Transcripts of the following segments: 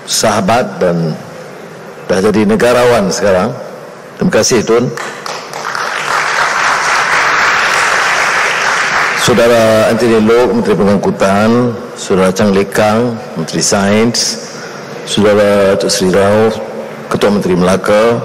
sahabat dan dah jadi negarawan sekarang. Terima kasih Tun. Saudara Anthony Loh, Menteri Pengangkutan, Saudara Chang Lekang, Menteri Sains, Saudara Datuk Seri Rao, Ketua Menteri Melaka,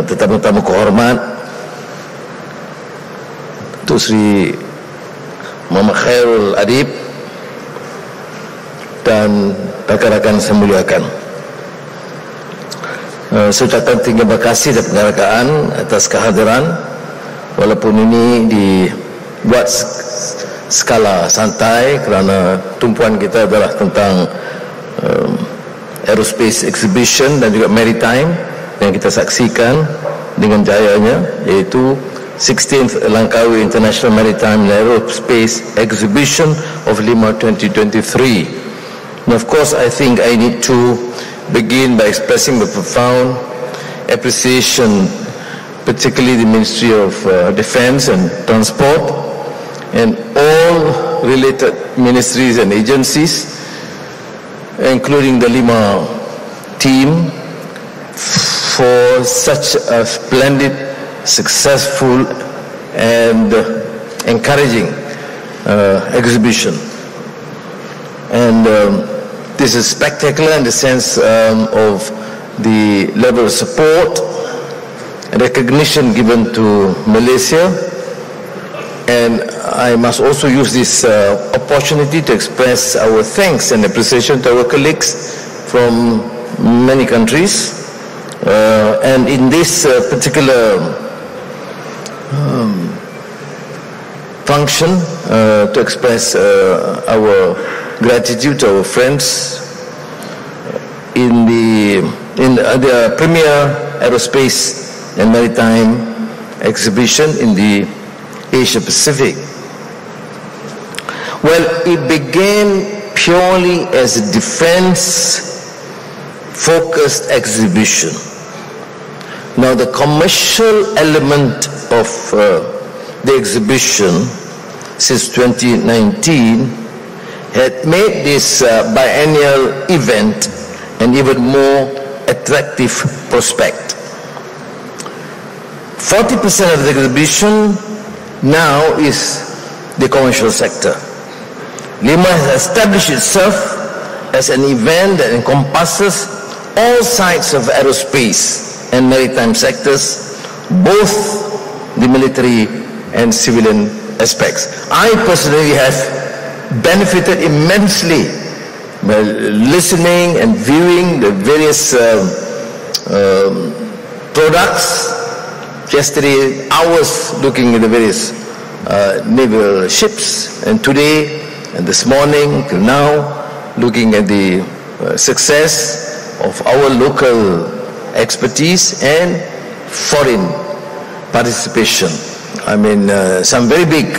tetamu-tetamu kehormat, Datuk Seri Muhammad Khairul Adib, dan rakan-rakan saya muliakan. Saya ucapkan terima kasih dan penghargaan atas kehadiran, walaupun ini dibuat skala santai kerana tumpuan kita adalah tentang aerospace exhibition dan juga maritime yang kita saksikan dengan jayanya, iaitu 16th Langkawi International Maritime and Aerospace Exhibition of LIMA 2023. And of course, I think I need to begin by expressing the profound appreciation, particularly the Ministry of Defence and Transport and all related ministries and agencies, including the LIMA team, for such a splendid, successful and encouraging exhibition. And this is spectacular in the sense of the level of support and recognition given to Malaysia. And I must also use this opportunity to express our thanks and appreciation to our colleagues from many countries. And in this particular function, to express our gratitude to our friends in the premier aerospace and maritime exhibition in the Asia Pacific. Well, it began purely as a defense-focused exhibition. Now, the commercial element of the exhibition since 2019 had made this biennial event an even more attractive prospect. 40% of the exhibition now is the commercial sector. LIMA has established itself as an event that encompasses all sides of aerospace and maritime sectors, both the military and civilian aspects. I personally have benefited immensely by listening and viewing the various products. Yesterday, I was looking at the various naval ships, and today and this morning till now, looking at the success of our local expertise and foreign participation. I mean, some very big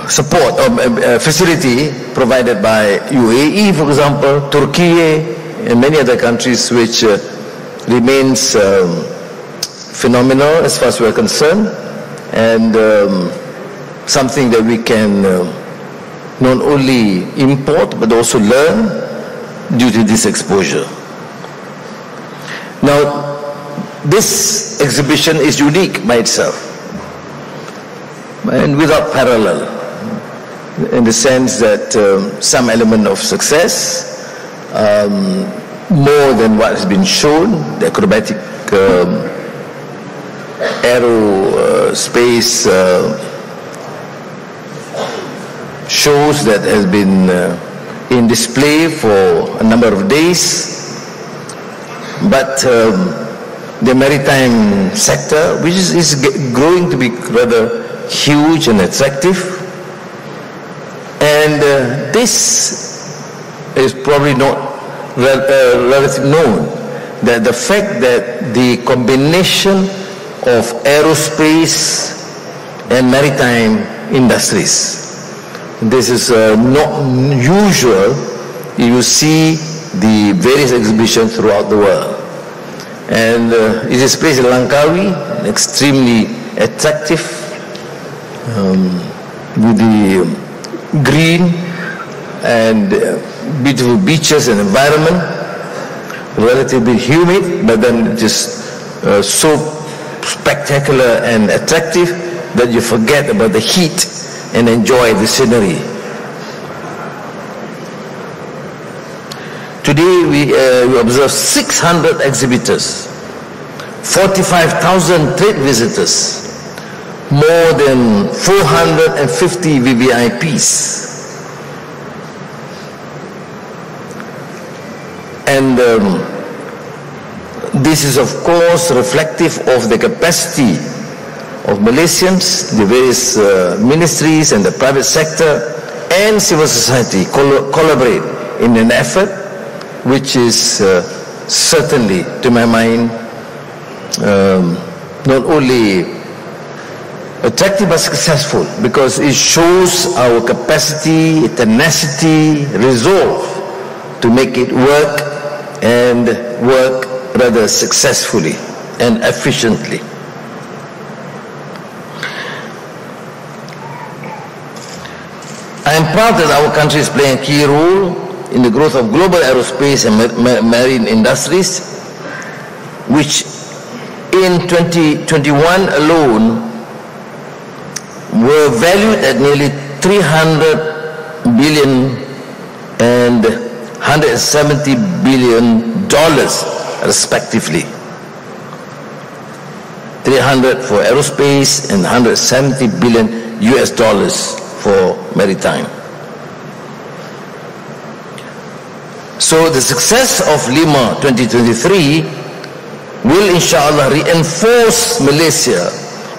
support or facility provided by UAE, for example, Turkey, and many other countries, which remains phenomenal as far as we are concerned, and something that we can not only import but also learn due to this exposure. Now, this exhibition is unique by itself and without parallel, in the sense that some element of success, more than what has been shown, the acrobatic aerospace shows that has been in display for a number of days, but the maritime sector, which is growing to be rather huge and attractive, and this is probably not relatively known, that the fact that the combination of aerospace and maritime industries, this is not usual. You see the various exhibitions throughout the world, and it is placed in Langkawi, extremely attractive, with the green and beautiful beaches and environment, relatively humid, but then just so spectacular and attractive that you forget about the heat and enjoy the scenery. Today we observe 600 exhibitors, 45,000 trade visitors, more than 450 VVIPs. And this is of course reflective of the capacity of Malaysians, the various ministries and the private sector and civil society collaborate in an effort which is certainly, to my mind, not only attractive but successful, because it shows our capacity, tenacity, resolve to make it work, and work rather successfully and efficiently. I am proud that our country is playing a key role in the growth of global aerospace and marine industries, which in 2021 alone were valued at nearly 300 billion and 170 billion dollars respectively. 300 for aerospace and 170 billion US dollars for maritime. So the success of LIMA 2023 will inshallah reinforce Malaysia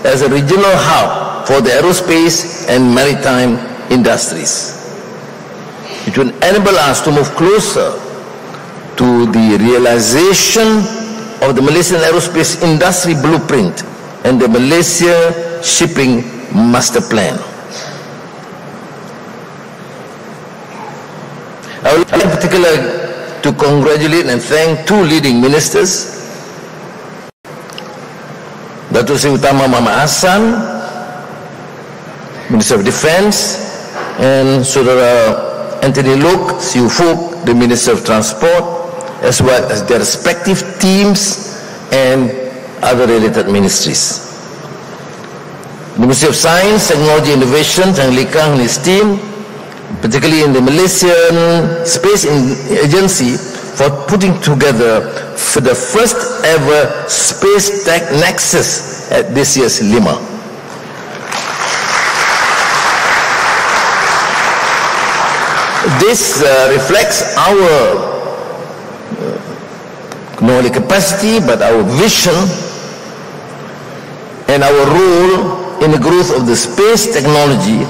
as a regional hub for the aerospace and maritime industries. It will enable us to move closer to the realization of the Malaysian aerospace industry blueprint and the Malaysia shipping master plan. I would like in particular to congratulate and thank two leading ministers, Datuk Seri Utama Muhammad Hassan, Minister of Defence, and Saudara Anthony Loke, Siufuk, the Minister of Transport, as well as their respective teams and other related ministries. The Ministry of Science, Technology, Innovation, Chang Likang and his team, particularly in the Malaysian Space Agency, for putting together for the first ever Space Tech Nexus at this year's LIMA. This reflects our not only capacity but our vision and our role in the growth of the space technology,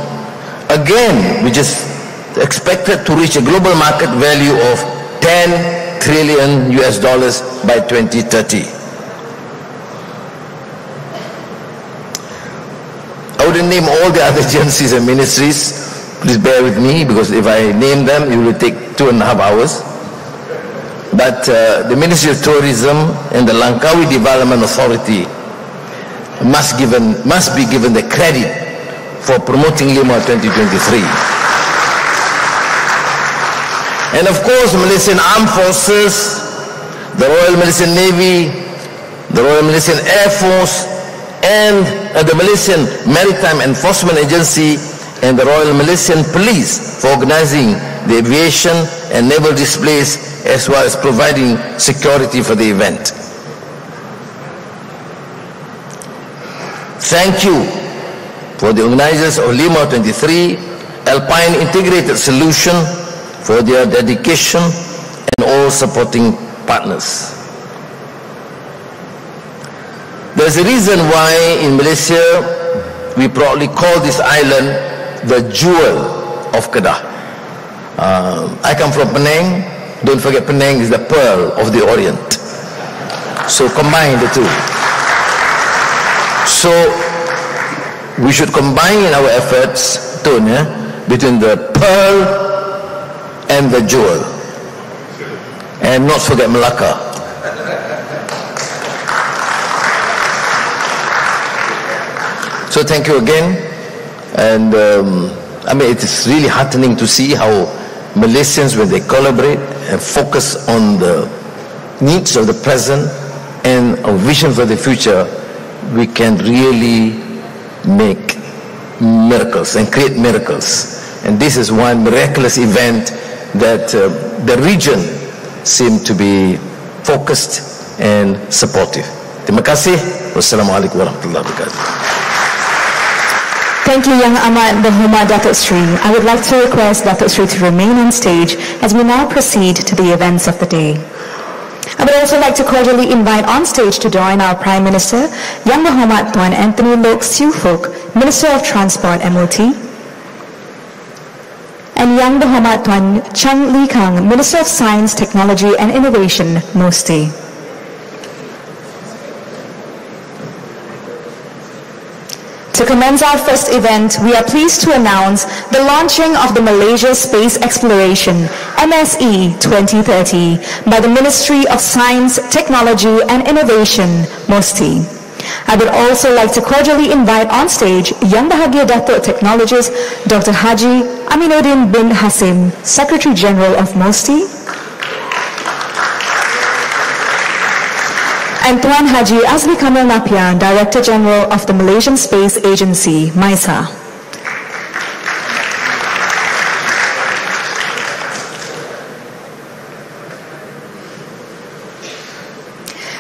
again, which is expected to reach a global market value of 10 trillion US dollars by 2030. I wouldn't name all the other agencies and ministries. Please bear with me, because if I name them, it will take 2.5 hours. But the Ministry of Tourism and the Langkawi Development Authority must be given the credit for promoting LIMA 2023. And of course, the Malaysian Armed Forces, the Royal Malaysian Navy, the Royal Malaysian Air Force, and the Malaysian Maritime Enforcement Agency and the Royal Malaysian Police for organizing the aviation and naval displays, as well as providing security for the event. Thank you for the organizers of LIMA 23, Alpine Integrated Solution, for their dedication, and all supporting partners. There's a reason why in Malaysia we proudly call this island the jewel of Kedah. I come from Penang. Don't forget, Penang is the pearl of the Orient. So combine the two. So we should combine our efforts, between the pearl and the jewel, and not forget Melaka. So thank you again, and I mean, it is really heartening to see how Malaysians, when they collaborate and focus on the needs of the present and a vision for the future, we can really make miracles and create miracles. And this is one miraculous event that the region seemed to be focused and supportive. Terima kasih. Wassalamualaikum warahmatullahi wabarakatuh. Thank you, Yang Amat Berhormat Datuk Seri. I would like to request Datuk Seri to remain on stage as we now proceed to the events of the day. I would also like to cordially invite on stage to join our Prime Minister, Yang Berhormat Tuan Anthony Loke Siu Fook, Minister of Transport MOT, and Yang Berhormat Tuan Chang Lee Kang, Minister of Science, Technology and Innovation, MOSTI. To commence our first event, we are pleased to announce the launching of the Malaysia Space Exploration MSE 2030 by the Ministry of Science, Technology and Innovation, MOSTI. I would also like to cordially invite on stage Yang Bahagia Datuk Technologist Dr. Haji Aminuddin bin Hasim, Secretary General of MOSTI, and Tuan Haji Azli Kamil Napian, Director General of the Malaysian Space Agency, MISA.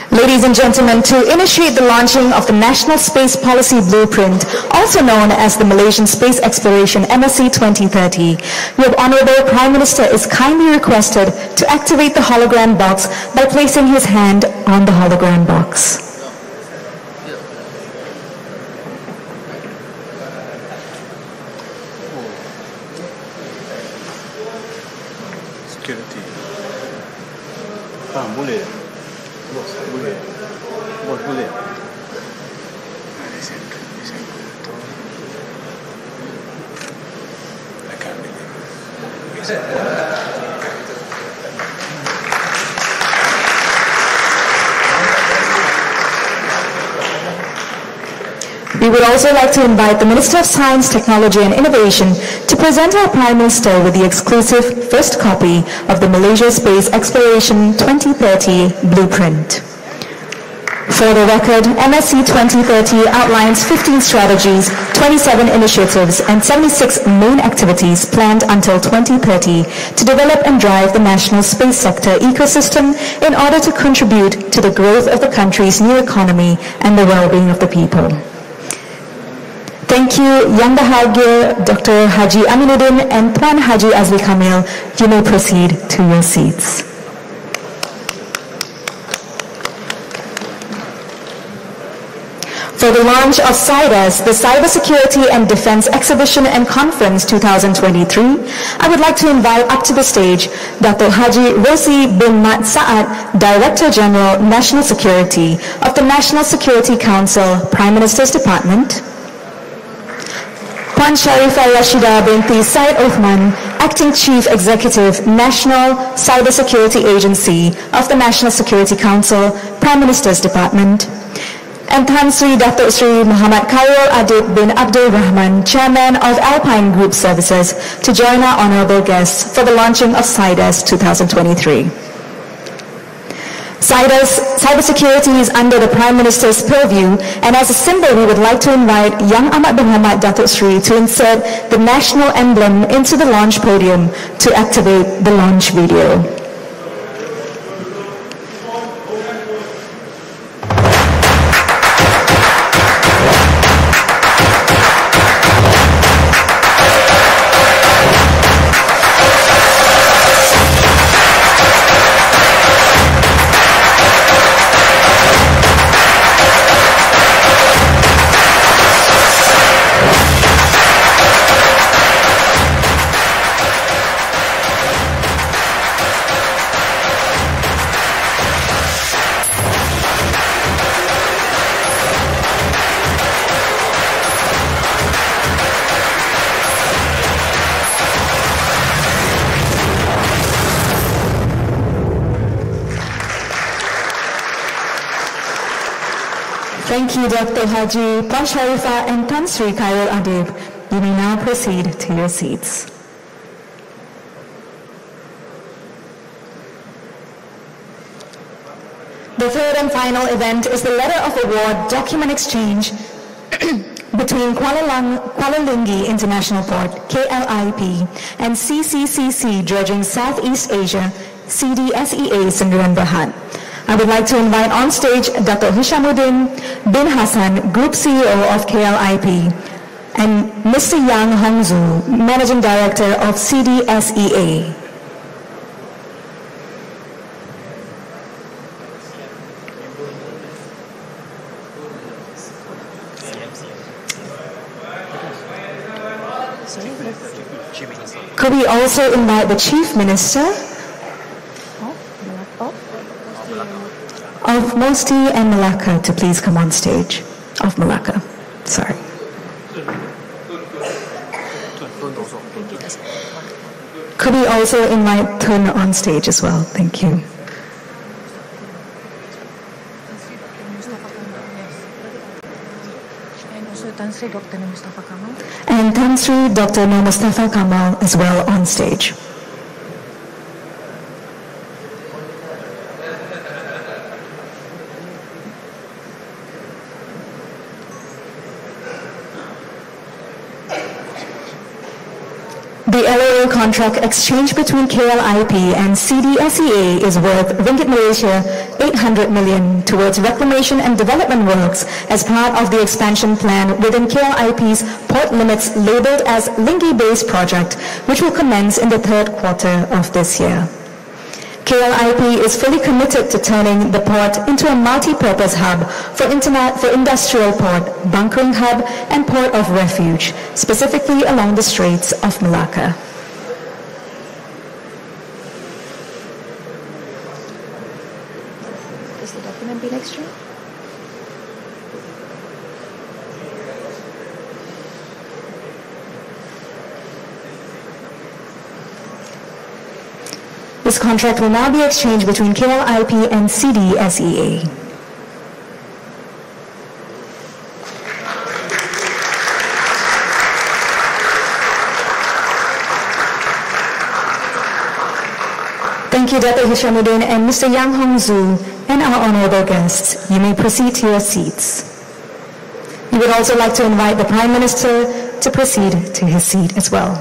Ladies and gentlemen, to initiate the launching of the National Space Policy Blueprint, also known as the Malaysian Space Exploration MSE 2030, your Honourable Prime Minister is kindly requested to activate the hologram box by placing his hand on the hologram box. Security. Boleh. Bos, boleh. Bos, boleh. I can't believe it. We would also like to invite the Minister of Science, Technology and Innovation to present our Prime Minister with the exclusive first copy of the Malaysia Space Exploration 2030 Blueprint. For the record, MSE 2030 outlines 15 strategies, 27 initiatives and 76 main activities planned until 2030 to develop and drive the national space sector ecosystem in order to contribute to the growth of the country's new economy and the well-being of the people. Thank you, Yang Bahagia Dr. Haji Aminuddin and Tuan Haji Azli Kamil. You may proceed to your seats. For the launch of CIDES, the Cybersecurity and Defense Exhibition and Conference 2023, I would like to invite up to the stage Dr. Haji Rosi bin Mat Saad, Director General, National Security of the National Security Council, Prime Minister's Department, Puan Sharifah Rashida binti Syed Uthman, Acting Chief Executive, National Cybersecurity Agency of the National Security Council, Prime Minister's Department, and Tan Sri Datuk Sri Muhammad Khairul Adib bin Abdul Rahman, Chairman of Alpine Group Services, to join our honourable guests for the launching of CIDES 2023. CIDES, cybersecurity is under the Prime Minister's purview, and as a symbol we would like to invite Yang Amat Berhormat Datuk Sri to insert the national emblem into the launch podium to activate the launch video. Thank you, Dr. Haji, Puan Sharifah and Tan Sri Khairul Adib. You may now proceed to your seats. The third and final event is the letter of award document exchange between Kuala Linggi International Port, KLIP, and CCCC Dredging Southeast Asia, CDSEA Sendirian Berhad. I would like to invite on stage Datuk Hishamuddin bin Hassan, Group CEO of KLIP, and Mr. Yang Hongzu, Managing Director of CDSEA. Could we also invite the Chief Minister of Mosti and Malacca to please come on stage? Of Malacca, sorry. Could we also invite Tun on stage as well? Thank you. And Tan Sri Dr. Nur Mustafa Kamal as well on stage. The LOA contract exchange between KLIP and CDSEA is worth Ringgit Malaysia 800 million towards reclamation and development works as part of the expansion plan within KLIP's port limits labeled as Linggi Base Project, which will commence in the third quarter of this year. KLIP is fully committed to turning the port into a multi-purpose hub for industrial port, bunkering hub, and port of refuge, specifically along the Straits of Malacca. Is the document being exchanged? This contract will now be exchanged between KLIP and CDSEA. Thank you, Datuk Hishamuddin and Mr. Yang Hongzu and our honorable guests. You may proceed to your seats. We would also like to invite the Prime Minister to proceed to his seat as well.